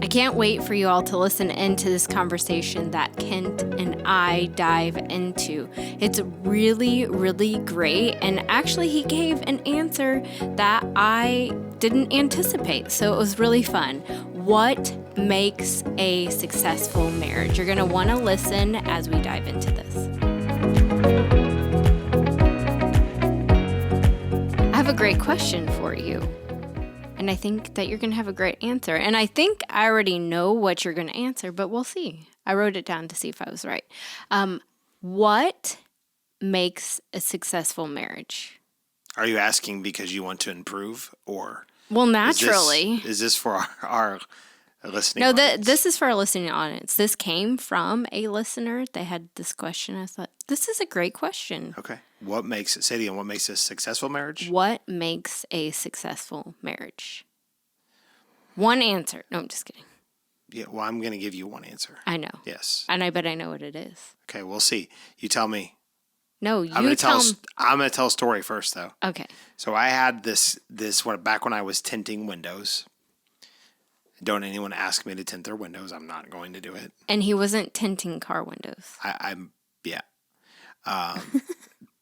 I can't wait for you all to listen into this conversation that Kent and I dive into. It's really, really great. And actually, he gave an answer that I didn't anticipate. So it was really fun. What makes a successful marriage? You're going to want to listen as we dive into this. I have a great question for you. And I think that you're going to have a great answer. And I think I already know what you're going to answer, but we'll see. I wrote it down to see if I was right. What makes a successful marriage? Are you asking because you want to improve, or? Well, naturally. Is this for our listening No, audience? this is for our listening audience. This came from a listener. They had this question. I thought, this is a great question. Okay. What makes it, say it again, what makes a successful marriage? What makes a successful marriage? One answer. No, I'm just kidding. Yeah, well, I'm going to give you one answer. I know. Yes. And I bet I know what it is. Okay, we'll see. You tell me. No, you I'm going tell to tell a story first, though. Okay. So I had this back when I was tinting windows. Don't anyone ask me to tint their windows. I'm not going to do it. And he wasn't tinting car windows. Yeah.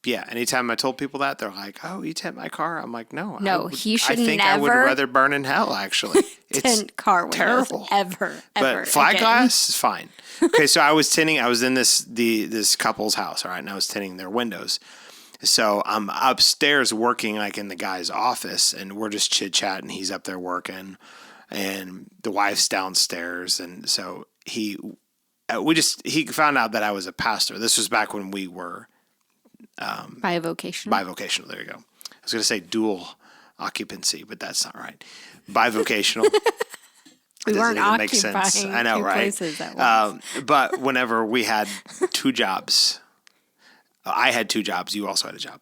Yeah. Anytime I told people that, they're like, "Oh, you tint my car?" I'm like, "No, he should I think I would rather burn in hell. Actually, it's tint car windows terrible. ever. But flat glass is fine. Okay, so I was tinting. I was in this couple's house, all right, and I was tinting their windows. So I'm upstairs working like in the guy's office, and we're just chit chatting. He's up there working, and the wife's downstairs, and so he found out that I was a pastor. This was back when we were bivocational. Bivocational. There you go. I was going to say dual occupancy, but that's not right. Bivocational. We weren't even make occupying sense. I know, two right? places at once. But whenever we had two jobs, I had two jobs. You also had a job.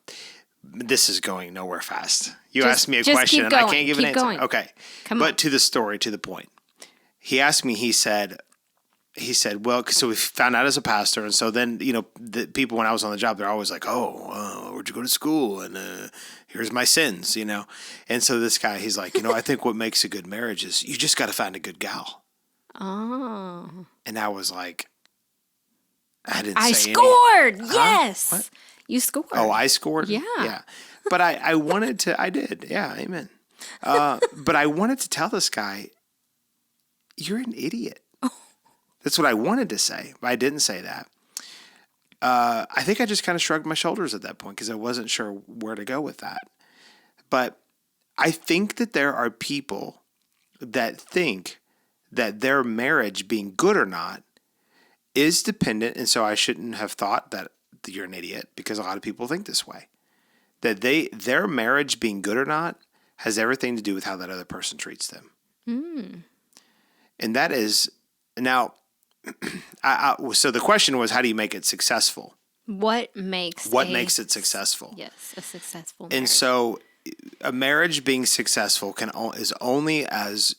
This is going nowhere fast. You asked me a question and I can't give an answer. Going. Okay. Come but on. to the story, to the point. He asked me, he said, well, so we found out as a pastor. And so then, the people, when I was on the job, they're always like, where'd you go to school? And here's my sins, And so this guy, he's like, I think what makes a good marriage is you just got to find a good gal. Oh. And I was like, I scored. Yes. What? You scored. Oh, I scored? Yeah. Yeah. But I wanted to, I did. Yeah. Amen. But I wanted to tell this guy, you're an idiot. That's what I wanted to say, but I didn't say that. I think I just kind of shrugged my shoulders at that point because I wasn't sure where to go with that. But I think that there are people that think that their marriage being good or not is dependent, and so I shouldn't have thought that you're an idiot because a lot of people think this way. That their marriage being good or not has everything to do with how that other person treats them. Mm. And that is, now, so the question was, how do you make it successful? What makes it successful? Yes, a successful marriage. And so a marriage being successful is only as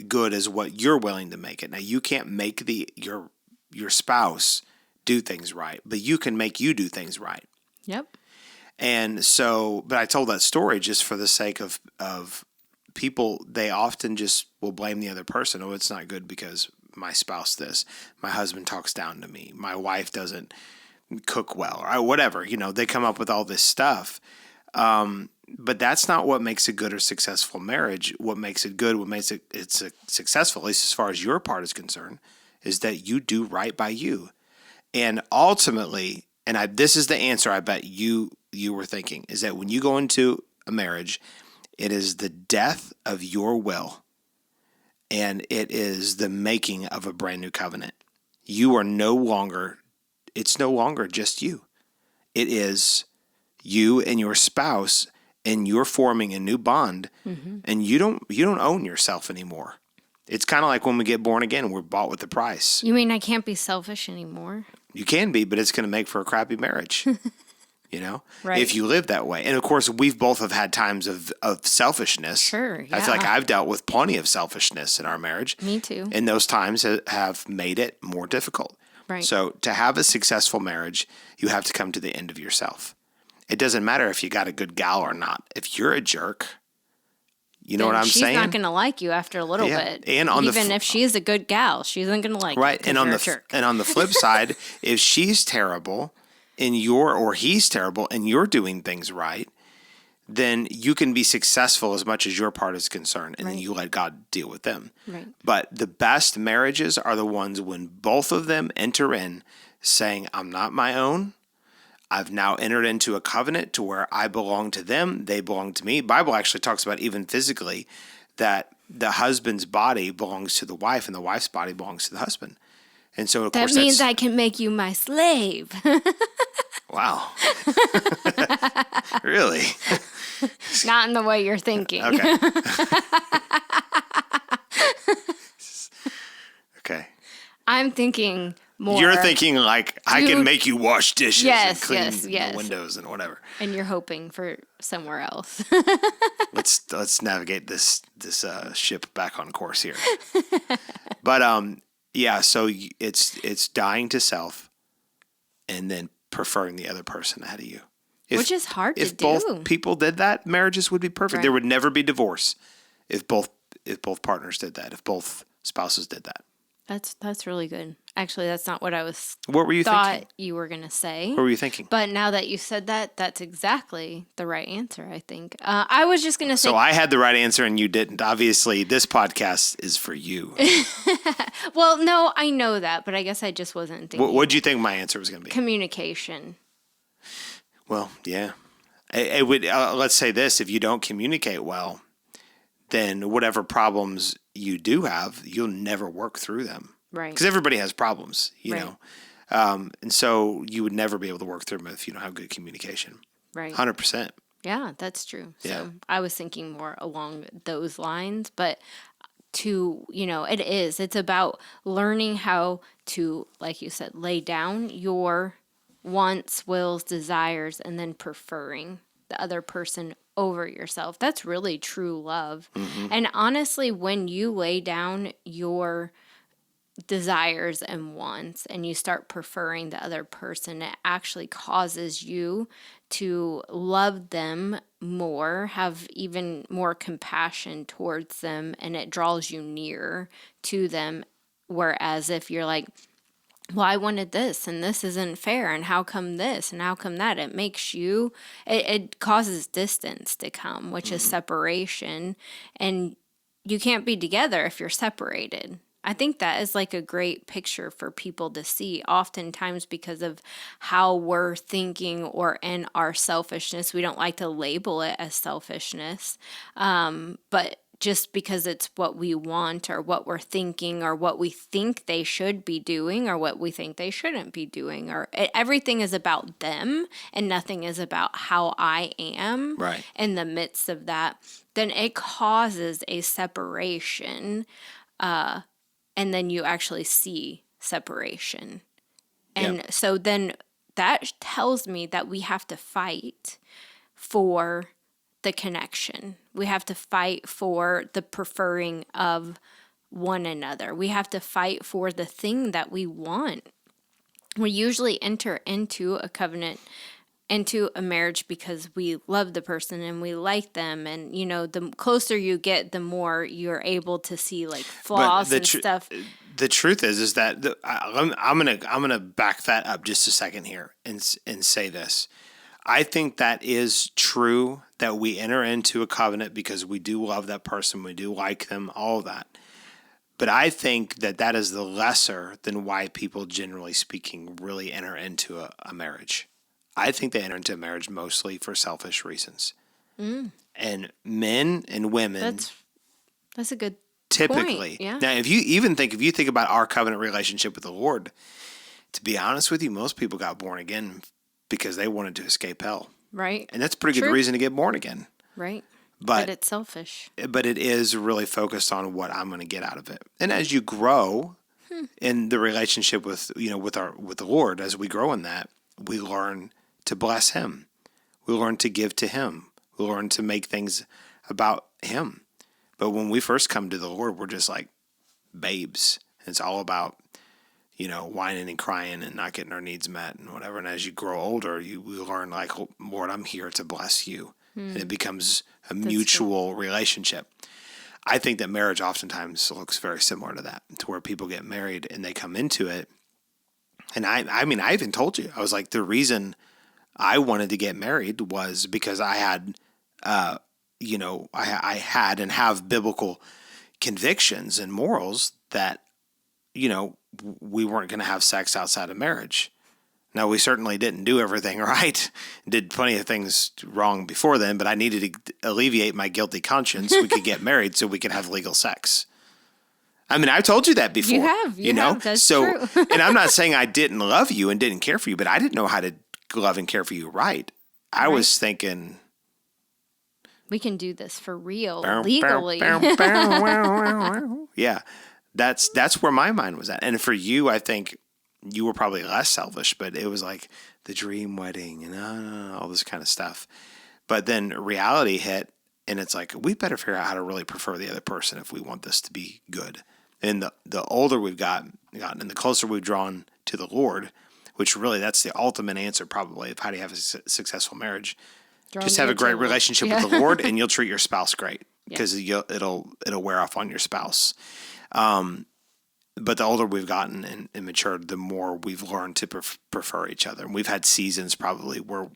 good as what you're willing to make it. Now, you can't make your spouse do things right, but you can make you do things right. Yep. And so, but I told that story just for the sake of people. They often just will blame the other person. Oh, it's not good because my spouse this, my husband talks down to me, my wife doesn't cook well, or whatever. They come up with all this stuff. But that's not what makes a good or successful marriage. What makes it good, what makes it successful, at least as far as your part is concerned, is that you do right by you. And ultimately, and this is the answer I bet you were thinking, is that when you go into a marriage, it is the death of your will. And it is the making of a brand new covenant. It's no longer just you. It is you and your spouse, and you're forming a new bond, and you don't own yourself anymore. It's kind of like when we get born again, we're bought with a price. You mean I can't be selfish anymore? You can be, but it's going to make for a crappy marriage. Right. If you live that way. And of course, we've both have had times of selfishness. Sure, yeah. I feel like I've dealt with plenty of selfishness in our marriage. Me too. And those times have made it more difficult. Right. So to have a successful marriage, you have to come to the end of yourself. It doesn't matter if you got a good gal or not. If you're a jerk, You know what I'm she's saying? not going to like you after a little Yeah. bit. And on even if she's a good gal, she isn't going to like right. you. And on you're the a jerk. and on the flip side, if she's terrible and or he's terrible and you're doing things right, then you can be successful as much as your part is concerned, and then you let God deal with them. Right. But the best marriages are the ones when both of them enter in saying, I'm not my own. I've now entered into a covenant to where I belong to them. They belong to me. The Bible actually talks about even physically that the husband's body belongs to the wife and the wife's body belongs to the husband. And so, of course, That means I can make you my slave. Wow. Really? Not in the way you're thinking. Okay. Okay. I'm thinking more. You're thinking like I can make you wash dishes and Yes, clean yes. the windows and whatever. And you're hoping for somewhere else. Let's navigate this ship back on course here. But yeah, so it's dying to self and then preferring the other person ahead of you. Which is hard to do. If both people did that, marriages would be perfect. Right. There would never be divorce if both partners did that, if both spouses did that. That's really good. Actually, that's not what I was What were you thinking? you were going to say. What were you thinking? But now that you said that, that's exactly the right answer, I think. I was just going to say... So I had the right answer and you didn't. Obviously, this podcast is for you. Well, no, I know that, but I guess I just wasn't thinking. What did you think my answer was going to be? Communication. Well, yeah. It would. Let's say this: if you don't communicate well, then whatever problems you do have, you'll never work through them. Right. Because everybody has problems, you Right. know. And so you would never be able to work through them if you don't have good communication. Right. 100%. Yeah, that's true. Yeah. So I was thinking more along those lines, but it's about learning how to, like you said, lay down your wants, wills, desires, and then preferring the other person over yourself. That's really true love. Mm-hmm. And honestly, when you lay down your desires and wants and you start preferring the other person, it actually causes you to love them more, have even more compassion towards them, and it draws you near to them. Whereas if you're like, well, I wanted this and this isn't fair, and how come this and how come that, it makes you, it causes distance to come, which is separation, and you can't be together if you're separated. I think that is like a great picture for people to see. Oftentimes, because of how we're thinking or in our selfishness, we don't like to label it as selfishness, but just because it's what we want or what we're thinking or what we think they should be doing or what we think they shouldn't be doing, or everything is about them and nothing is about how I am Right. in the midst of that, then it causes a separation, and then you actually see separation. And so then that tells me that we have to fight for the connection. We have to fight for the preferring of one another. We have to fight for the thing that we want. We usually enter into a covenant, into a marriage, because we love the person and we like them. And, the closer you get, the more you're able to see like flaws and stuff. The truth is that I'm gonna back that up just a second here and say this. I think that is true, that we enter into a covenant because we do love that person, we do like them, all of that. But I think that is the lesser than why people, generally speaking, really enter into a marriage. I think they enter into a marriage mostly for selfish reasons. And men and women... That's a good typically. point. Yeah. Now, if you think about our covenant relationship with the Lord, to be honest with you, most people got born again because they wanted to escape hell. Right. And that's a pretty good reason to get born again. Right. But it's selfish. But it is really focused on what I'm going to get out of it. And as you grow in the relationship with the Lord, as we grow in that, we learn to bless Him. We learn to give to Him. We learn to make things about Him. But when we first come to the Lord, we're just like babes. It's all about, whining and crying and not getting our needs met and whatever. And as you grow older, we learn like, Lord, I'm here to bless you. and it becomes a mutual relationship. I think that marriage oftentimes looks very similar to that, to where people get married and they come into it. And I mean, I even told you, I was like, the reason I wanted to get married was because I had, I had and have biblical convictions and morals that, we weren't going to have sex outside of marriage. Now, we certainly didn't do everything right, did plenty of things wrong before then, but I needed to alleviate my guilty conscience. We could get married so we could have legal sex. I mean, I've told you that before. You have. That's true. And I'm not saying I didn't love you and didn't care for you, but I didn't know how to love and care for you right. I was thinking, we can do this for real, legally. Yeah, that's where my mind was at. And for you, I think you were probably less selfish, but it was like the dream wedding and all this kind of stuff. But then reality hit, and it's like, we better figure out how to really prefer the other person if we want this to be good. And the older we've gotten and the closer we've drawn to the Lord, which really that's the ultimate answer probably of how do you have a successful marriage. Just have a great relationship with the Lord, and you'll treat your spouse great because it'll wear off on your spouse. But the older we've gotten and matured, the more we've learned to prefer each other. And we've had seasons probably where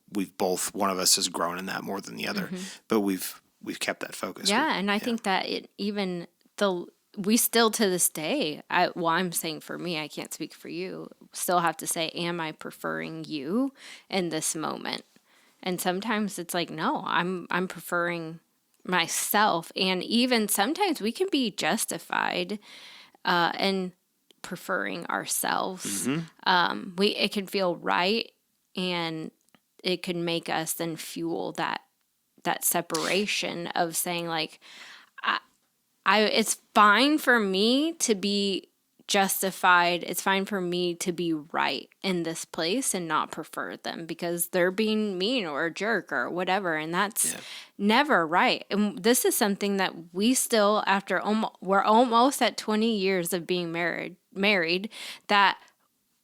one of us has grown in that more than the other, but we've kept that focus. Yeah, and I think that we still to this day, I'm saying for me, I can't speak for you, still have to say, am I preferring you in this moment? And sometimes it's like, no, I'm preferring myself. And even sometimes we can be justified in preferring ourselves. It can feel right, and it can make us then fuel that separation of saying like, it's fine for me to be justified. It's fine for me to be right in this place and not prefer them because they're being mean or a jerk or whatever. And that's never right. And this is something that we still, after we're almost at 20 years of being married, that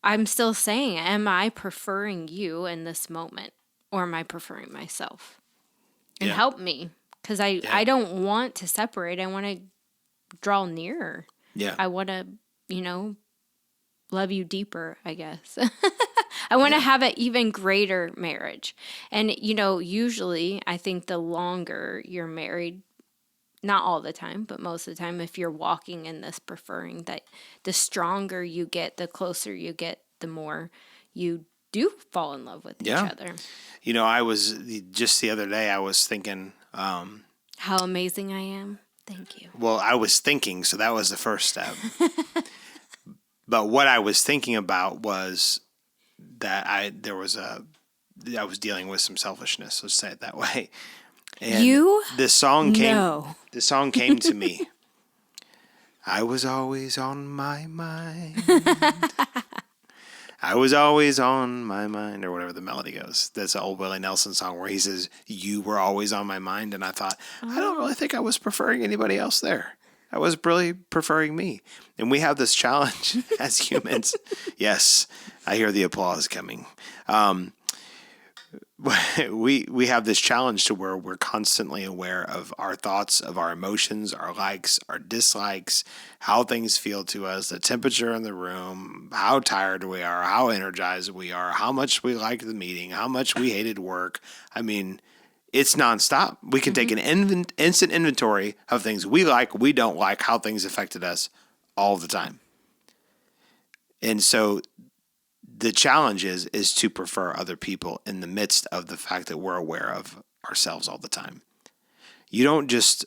I'm still saying, am I preferring you in this moment or am I preferring myself? And help me, because I don't want to separate. I want to draw nearer. Yeah. I want to, love you deeper, I guess. I want to have an even greater marriage. And, usually I think the longer you're married, not all the time, but most of the time, if you're walking in this preferring, that the stronger you get, the closer you get, the more you do fall in love with each other. I was just the other day, I was thinking, how amazing I am. Thank you. Well, I was thinking, so that was the first step. But what I was thinking about was that I was dealing with some selfishness, let's say it that way. And this song came to me. I was always on my mind. I was always on my mind, or whatever the melody goes. That's an old Willie Nelson song where he says, you were always on my mind. And I thought, I don't really think I was preferring anybody else there. I was really preferring me. And we have this challenge as humans. Yes, I hear the applause coming. We have this challenge to where we're constantly aware of our thoughts, of our emotions, our likes, our dislikes, how things feel to us, the temperature in the room, how tired we are, how energized we are, how much we liked the meeting, how much we hated work. I mean, it's nonstop. We can take an instant inventory of things we like, we don't like, how things affected us all the time. And so the challenge is to prefer other people in the midst of the fact that we're aware of ourselves all the time. You don't just...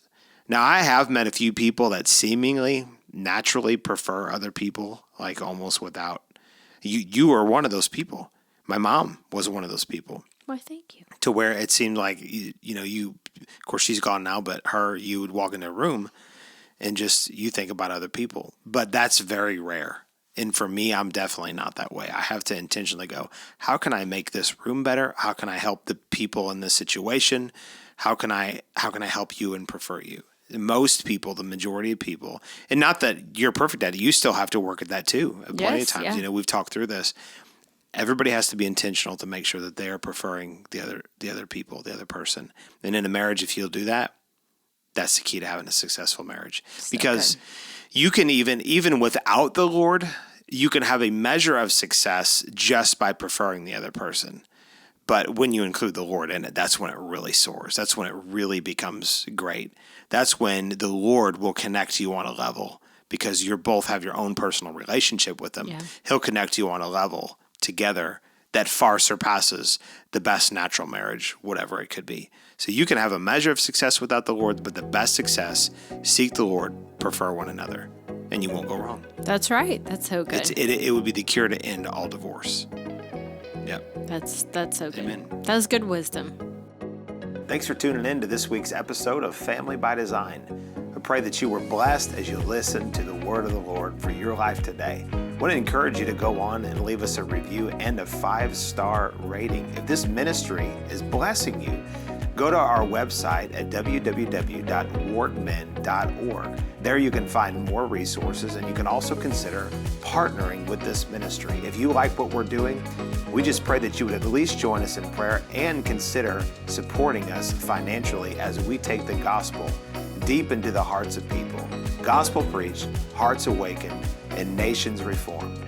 Now, I have met a few people that seemingly naturally prefer other people, like almost without... You are one of those people. My mom was one of those people. Well, thank you. To where it seemed like, you... Of course, she's gone now, but you would walk into a room and just, you think about other people. But that's very rare. And for me, I'm definitely not that way. I have to intentionally go, how can I make this room better? How can I help the people in this situation? How can I help you and prefer you? Most people, the majority of people, and not that you're perfect at it, you still have to work at that too. Plenty of times, we've talked through this. everybody has to be intentional to make sure that they are preferring the other people, the other person. And in a marriage, if you'll do that, that's the key to having a successful marriage. Because you can even without the Lord, you can have a measure of success just by preferring the other person. But when you include the Lord in it, that's when it really soars. That's when it really becomes great. That's when the Lord will connect you on a level, because you both have your own personal relationship with him. Yeah. He'll connect you on a level together that far surpasses the best natural marriage, whatever it could be. So you can have a measure of success without the Lord, but the best success, seek the Lord, prefer one another, and you won't go wrong. That's right. That's so good. It would be the cure to end all divorce. Yep. That's so good. Amen. That was good wisdom. Thanks for tuning in to this week's episode of Family by Design. I pray that you were blessed as you listen to the word of the Lord for your life today. I want to encourage you to go on and leave us a review and a 5-star rating. If this ministry is blessing you, go to our website at www.wartmen.org. There you can find more resources, and you can also consider partnering with this ministry. If you like what we're doing, we just pray that you would at least join us in prayer and consider supporting us financially as we take the gospel deep into the hearts of people. Gospel preached, hearts awakened, and nations reformed.